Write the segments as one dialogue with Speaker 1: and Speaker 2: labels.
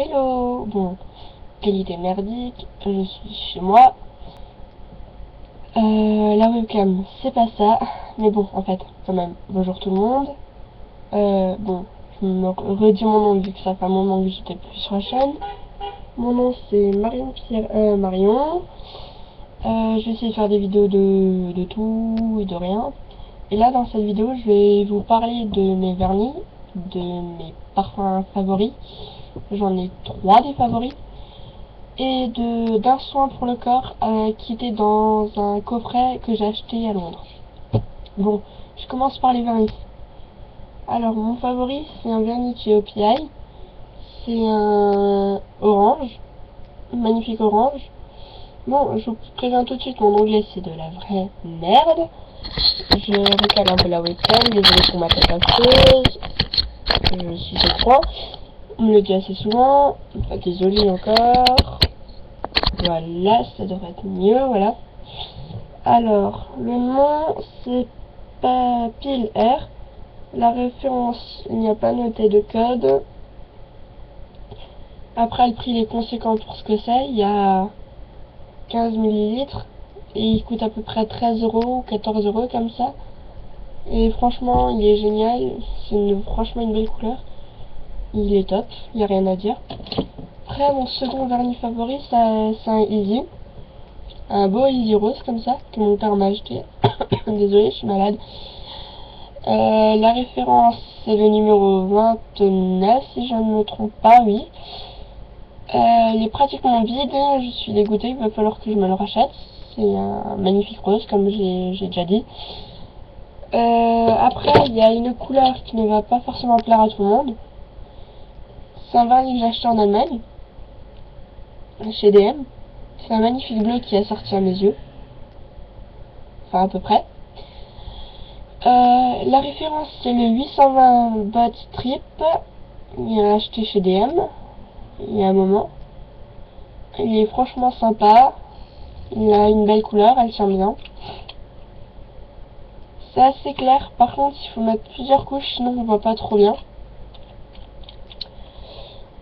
Speaker 1: Hello. Bon, qualité merdique, je suis chez moi. La webcam, c'est pas ça. Mais bon, en fait, quand même, bonjour tout le monde. Bon, je me redis mon nom vu que ça fait un moment que j'étais plus sur la chaîne. Mon nom c'est Marion. Je vais essayer de faire des vidéos de tout et de rien. Et là, dans cette vidéo, je vais vous parler de mes vernis, de mes parfums favoris. J'en ai 3 des favoris. Et d'un soin pour le corps qui était dans un coffret que j'ai acheté à Londres. Bon, je commence par les vernis. Alors, mon favori, c'est un vernis qui est au PI. C'est un orange, magnifique orange. Bon, je vous préviens tout de suite, mon anglais c'est de la vraie merde. Je recale un peu la webcam, désolé pour ma tête affreuse. Je suis au point. On me le dit assez souvent. Enfin, désolé encore. Voilà, ça devrait être mieux, voilà. Alors, le nom, c'est Pile R. La référence, il n'y a pas noté de code. Après, le prix il est conséquent pour ce que c'est. Il y a 15 millilitres. Et il coûte à peu près 13 euros ou 14 euros comme ça. Et franchement, il est génial. C'est franchement une belle couleur. Il est top, il n'y a rien à dire. Après, mon second vernis favori, c'est un Easy. Un beau Easy rose comme ça, que mon père m'a acheté. Désolé, je suis malade. La référence, c'est le numéro 29, si je ne me trompe pas, oui. Il est pratiquement vide, je suis dégoûtée, il va falloir que je me le rachète. C'est un magnifique rose, comme j'ai déjà dit. Après, il y a une couleur qui ne va pas forcément plaire à tout le monde. C'est un vernis que j'ai acheté en Allemagne, chez DM. C'est un magnifique bleu qui est sorti à mes yeux. Enfin, à peu près. La référence, c'est le 820 Bot Strip. Il est acheté chez DM il y a un moment. Il est franchement sympa. Il a une belle couleur, elle tient bien. C'est assez clair, par contre il faut mettre plusieurs couches, sinon on voit pas trop bien.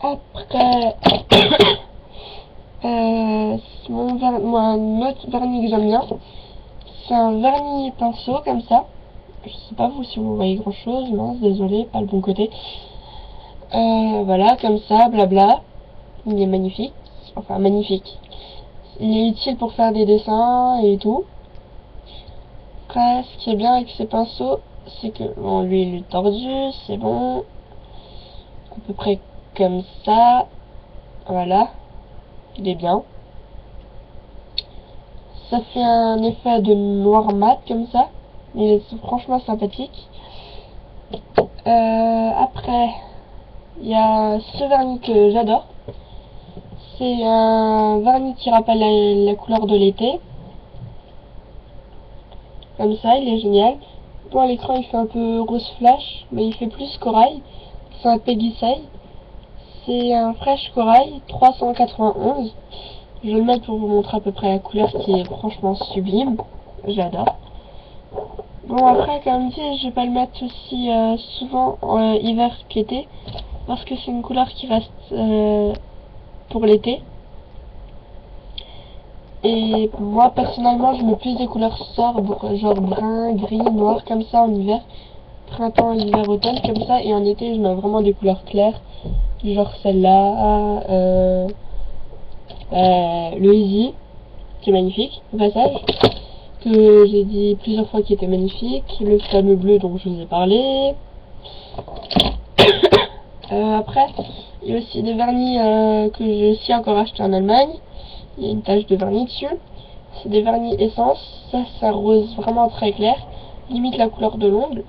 Speaker 1: Après, un autre vernis que j'aime bien, c'est un vernis pinceau comme ça. Je sais pas vous si vous voyez grand chose, mince, désolé, pas le bon côté. Voilà, comme ça, blabla. Il est magnifique, enfin magnifique. Il est utile pour faire des dessins et tout. Après, ce qui est bien avec ces pinceaux, c'est que, bon, lui il est tordu, c'est bon. À peu près comme ça. Voilà. Il est bien. Ça fait un effet de noir mat comme ça. Il est franchement sympathique. Après, il y a ce vernis que j'adore. C'est un vernis qui rappelle la couleur de l'été. Comme ça, il est génial. Bon, à l'écran, il fait un peu rose flash, mais il fait plus corail. C'est un Peggy Say. C'est un Fresh Corail 391. Je vais le mettre pour vous montrer à peu près la couleur qui est franchement sublime. J'adore. Bon, après, comme dit, je vais pas le mettre aussi souvent hiver qu'été. Parce que c'est une couleur qui reste pour l'été. Et moi, personnellement, je mets plus des couleurs sobres, genre brun, gris, noir, comme ça en hiver. Printemps, hiver, automne, comme ça. Et en été, je mets vraiment des couleurs claires. Du genre celle-là. Le Easy, qui est magnifique, au passage. Que j'ai dit plusieurs fois qui était magnifique. Le fameux bleu dont je vous ai parlé. Après, il y a aussi des vernis que j'ai aussi encore acheté en Allemagne. Il y a une tache de vernis dessus. C'est des vernis essence. Ça, c'est un rose vraiment très clair. Limite la couleur de l'ongle.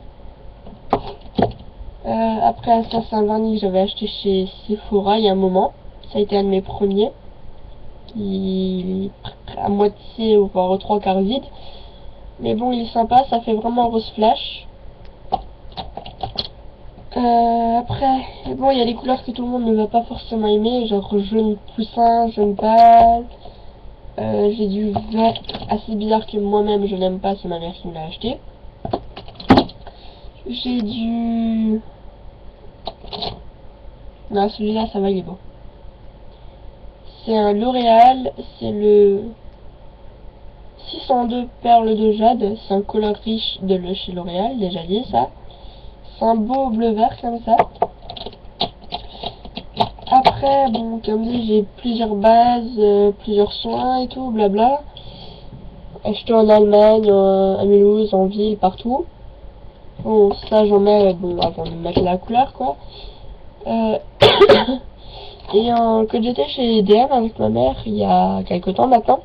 Speaker 1: Après, ça, c'est un vernis que j'avais acheté chez Sephora il y a un moment. Ça a été un de mes premiers. Il est à moitié, voire aux trois quarts vide. Mais bon, il est sympa. Ça fait vraiment rose flash. Après, bon, il y a des couleurs que tout le monde ne va pas forcément aimer, genre jaune poussin, jaune pâle. J'ai du vert assez bizarre que moi-même je n'aime pas, c'est ma mère qui me l'a acheté. J'ai du... Non, celui-là, ça va, il est beau. c'est un L'Oréal, c'est le 602 perles de jade, c'est un couleur riche de chez L'Oréal, déjà dit ça. C'est un beau bleu vert comme ça. Après, bon, comme dit, j'ai plusieurs bases, plusieurs soins et tout, blabla. Acheté en Allemagne, à Mulhouse, en ville, partout. Bon, ça j'en mets, bon, avant de mettre la couleur, quoi. Et quand j'étais chez DM avec ma mère, il y a quelques temps maintenant,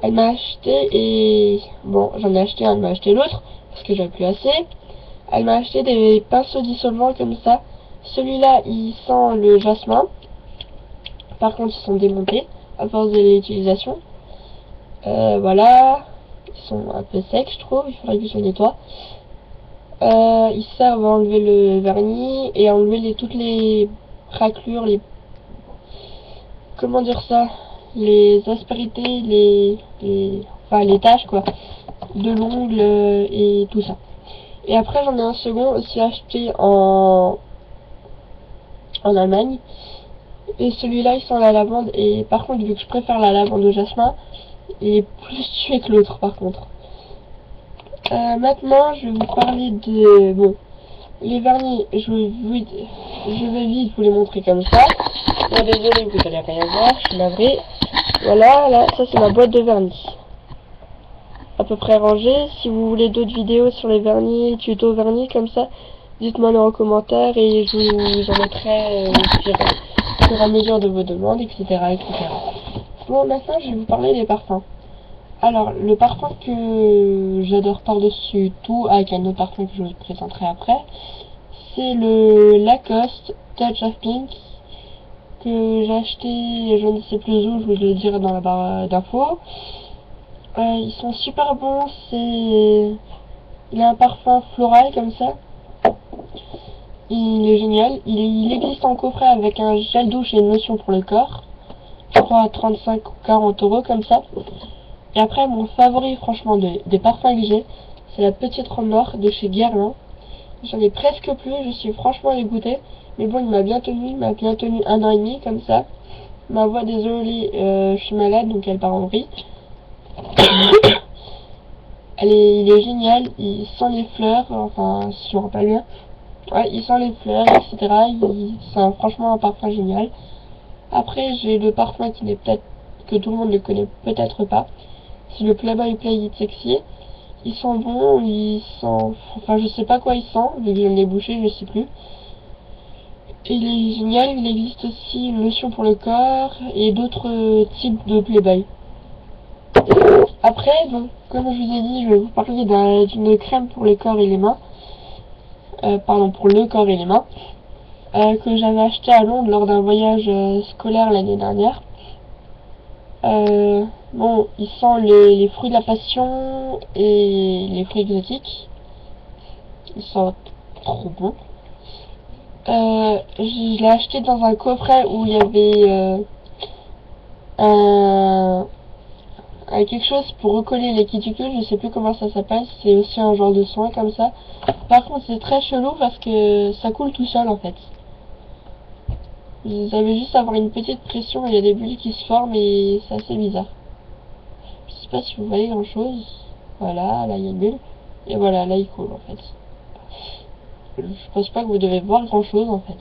Speaker 1: elle m'a acheté, et bon, j'en ai acheté un, elle m'a acheté l'autre, parce que j'avais plus assez. Elle m'a acheté des pinceaux dissolvants comme ça. Celui-là, il sent le jasmin. Par contre, ils sont démontés à force de l'utilisation. Voilà. Ils sont un peu secs, je trouve. Il faudrait que je les nettoie. Ils servent à enlever le vernis et à enlever toutes les raclures, comment dire ça, les aspérités, enfin les taches quoi, de l'ongle et tout ça. Et après j'en ai un second aussi acheté en Allemagne. Et celui-là il sent la lavande, et par contre vu que je préfère la lavande au jasmin, il est plus tué que l'autre par contre. Maintenant je vais vous parler de... Bon, les vernis, je vais vite vous les montrer comme ça. Bon, désolé, vous allez rien voir, je suis navré. Voilà, là, ça c'est ma boîte de vernis. À peu près rangée. Si vous voulez d'autres vidéos sur les vernis, tutos vernis comme ça, dites-moi dans les commentaires et je vous en mettrai au fur et à mesure de vos demandes, etc., etc. Bon, maintenant je vais vous parler des parfums. Alors, le parfum que j'adore par-dessus tout, avec un autre parfum que je vous présenterai après, c'est le Lacoste Touch of Pink, que j'ai acheté, je ne sais plus où, je vous le dirai dans la barre d'infos. Ils sont super bons, il a un parfum floral comme ça. Il est génial. Il existe en coffret avec un gel douche et une lotion pour le corps. Je crois à 35 ou 40 euros comme ça. Et après, mon favori, franchement, des parfums que j'ai, c'est la petite robe noire de chez Guerlain. J'en ai presque plus, je suis franchement dégoûtée. Mais bon, il m'a bien tenu 1 an et demi, comme ça. Ma voix, désolée, je suis malade, donc elle part en vrille. Il est génial, il sent les fleurs, enfin, si je me rappelle bien. Ouais, il sent les fleurs, etc. C'est franchement un parfum génial. Après, j'ai le parfum qui n'est peut-être, que tout le monde ne connaît peut-être pas. C'est le Playboy Play It Sexy. Il sent bon, enfin je sais pas quoi il sent, vu que je l'ai bouché, je sais plus. Et il est génial, il existe aussi une lotion pour le corps et d'autres types de Playboy. Après, donc, comme je vous ai dit, je vais vous parler d'une crème pour le corps et les mains. Pardon, pour le corps et les mains. Que j'avais acheté à Londres lors d'un voyage scolaire l'année dernière. Bon, il sent les fruits de la passion et les fruits exotiques. Ils sont trop bons. Je l'ai acheté dans un coffret où il y avait quelque chose pour recoller les cuticules, je sais plus comment ça s'appelle, c'est aussi un genre de soin comme ça. Par contre c'est très chelou parce que ça coule tout seul en fait. Vous avez juste à avoir une petite pression, il y a des bulles qui se forment et c'est assez bizarre. Je sais pas si vous voyez grand chose. Voilà, là il y a une bulle. Et voilà, là il coule en fait. Je pense pas que vous devez voir grand chose en fait.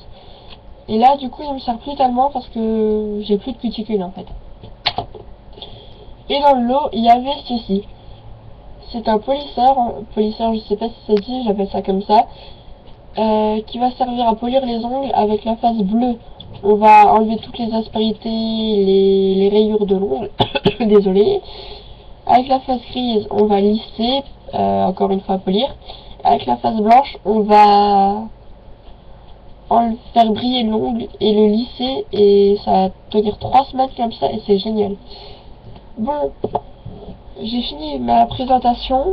Speaker 1: Et là du coup il me sert plus tellement parce que j'ai plus de cuticules en fait. Et dans le lot il y avait ceci. C'est un polisseur, je sais pas si ça dit, j'appelle ça comme ça, qui va servir à polir les ongles avec la face bleue. On va enlever toutes les aspérités, les rayures de l'ongle, désolé. Avec la face grise, on va lisser, encore une fois polir. Avec la face blanche, on va faire briller l'ongle et le lisser, et ça va tenir 3 semaines comme ça, et c'est génial. Bon, j'ai fini ma présentation.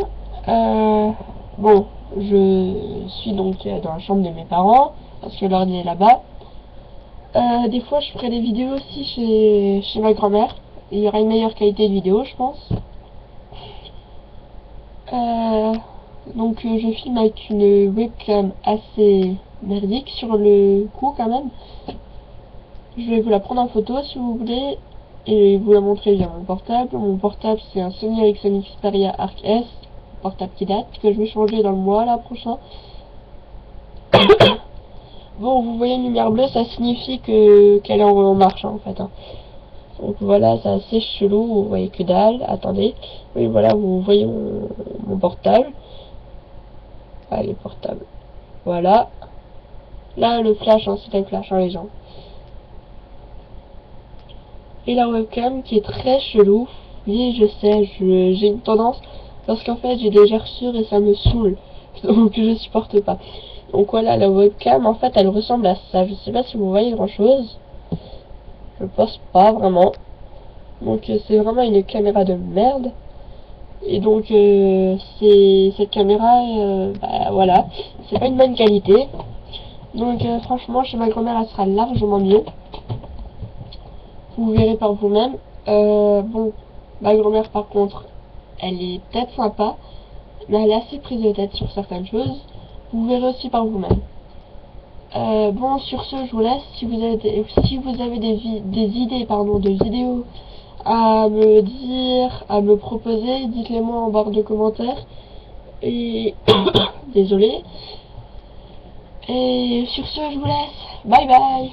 Speaker 1: Bon, je suis donc dans la chambre de mes parents, parce que l'ordi est là-bas. Des fois, je ferai des vidéos aussi chez ma grand-mère. Il y aura une meilleure qualité de vidéo, je pense. Donc, je filme avec une webcam assez merdique sur le coup, quand même. Je vais vous la prendre en photo, si vous voulez. et vous la montrer via mon portable. Mon portable, c'est un Sony Ericsson Xperia Arc S, portable qui date, que je vais changer dans le mois là prochain. Bon, vous voyez une lumière bleue, ça signifie qu'elle est en marche en fait. Donc voilà, c'est assez chelou, vous voyez que dalle. Attendez, oui voilà, vous voyez mon portable. Allez, portable. Voilà. Là, le flash, c'est un flash, les gens. Et la webcam qui est très chelou. Oui, je sais, j'ai une tendance, parce qu'en fait j'ai des gerçures et ça me saoule. Donc je supporte pas. Donc voilà, la webcam, en fait, elle ressemble à ça. Je sais pas si vous voyez grand chose. Je pense pas vraiment. Donc c'est vraiment une caméra de merde. Et donc c'est cette caméra, bah voilà, c'est pas une bonne qualité. Donc franchement, chez ma grand-mère, elle sera largement mieux. Vous verrez par vous-même. Bon, ma grand-mère par contre, elle est peut-être sympa, mais elle est assez prise de tête sur certaines choses. Vous verrez aussi par vous-même. Bon, sur ce, je vous laisse. Si vous avez des idées de vidéos à me dire, à me proposer, dites-les moi en barre de commentaires. Et désolé. Et sur ce, je vous laisse. Bye bye.